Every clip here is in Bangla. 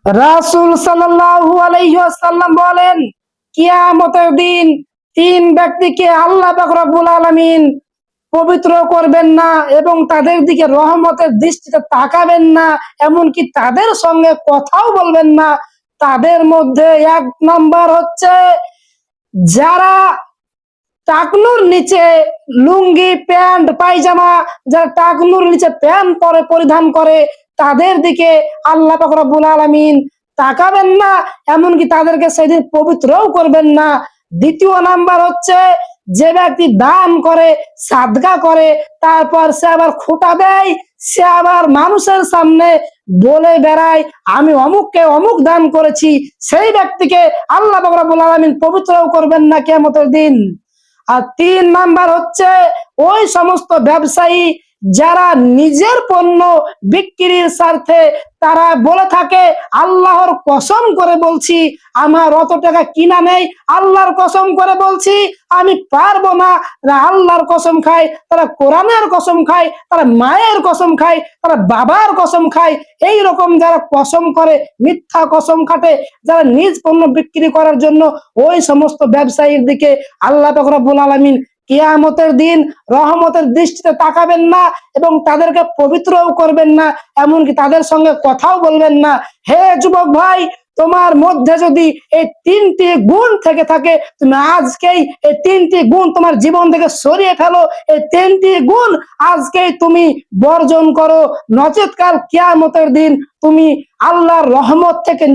রাসূল সাল্লাল্লাহু আলাইহি ওয়াসাল্লাম বলেন, কিয়ামতের দিন তিন ব্যক্তিকে আল্লাহ পাক রব্বুল আলামিন পবিত্র করবেন না এবং তাদের দিকে রহমতের দৃষ্টিতে তাকাবেন না, এমনকি তাদের সঙ্গে কথাও বলবেন না। তাদের মধ্যে এক নাম্বার হচ্ছে যারা টাকনুর নিচে লুঙ্গি প্যান্ট পায়জামা, যারা টাকনুর নিচে প্যান্ট পরে পরিধান করে, তাদের দিকে আল্লাহ পাক রব্বুল আলামিন তাকাবেন না, এমনকি তাদেরকে সেদিন পবিত্রও করবেন না। দ্বিতীয় নাম্বার হচ্ছে যে ব্যক্তি দান করে, সাদকা করে, তারপর সে আবার খোটা দেয়, সে আবার মানুষের সামনে বলে বেড়ায় আমি অমুককে অমুক দান করেছি, সেই ব্যক্তিকে আল্লাহ পাক রব্বুল আলামিন পবিত্রও করবেন না কিয়ামতের দিন। আর তিন নাম্বার হচ্ছে ওই সমস্ত ব্যবসায়ী যারা নিজের পণ্য বিক্রির স্বার্থে তারা বলে থাকে আল্লাহর কসম করে বলছি আমার অত টাকা কিনা নেই, আল্লাহর কসম করে বলছি আমি পারবো না। আল্লাহর কসম খায়, তারা কোরআনের কসম খায়, তারা মায়ের কসম খায়, তারা বাবার কসম খায়। এই রকম যারা কসম করে, মিথ্যা কসম খাটে, যারা নিজ পণ্য বিক্রি করার জন্য, ওই সমস্ত ব্যবসায়ীর দিকে আল্লাহ পাক রব্বুল আলামিন কিয়ামতের দিন রহমতের দৃষ্টিতে তাকাবেন না এবং তাদেরকে পবিত্রও করবেন না, এমনকি তাদের সঙ্গে কথাও বলবেন না। হে যুবক ভাই, তোমার মধ্যে যদি এই তিনটি গুণ থেকে থাকে, তুমি আজকেই এই তিনটি গুণ তোমার জীবন থেকে সরিয়ে ফেলো। এই তিনটি গুণ আজকেই তুমি বর্জন করো, নচেৎ কাল কিয়ামতের দিন তুমি আল্লাহর রহমত থেকে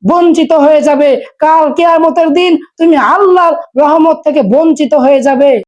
বঞ্চিত হয়ে যাবে। কাল কিয়ামতের দিন তুমি আল্লাহর রহমত থেকে বঞ্চিত হয়ে যাবে।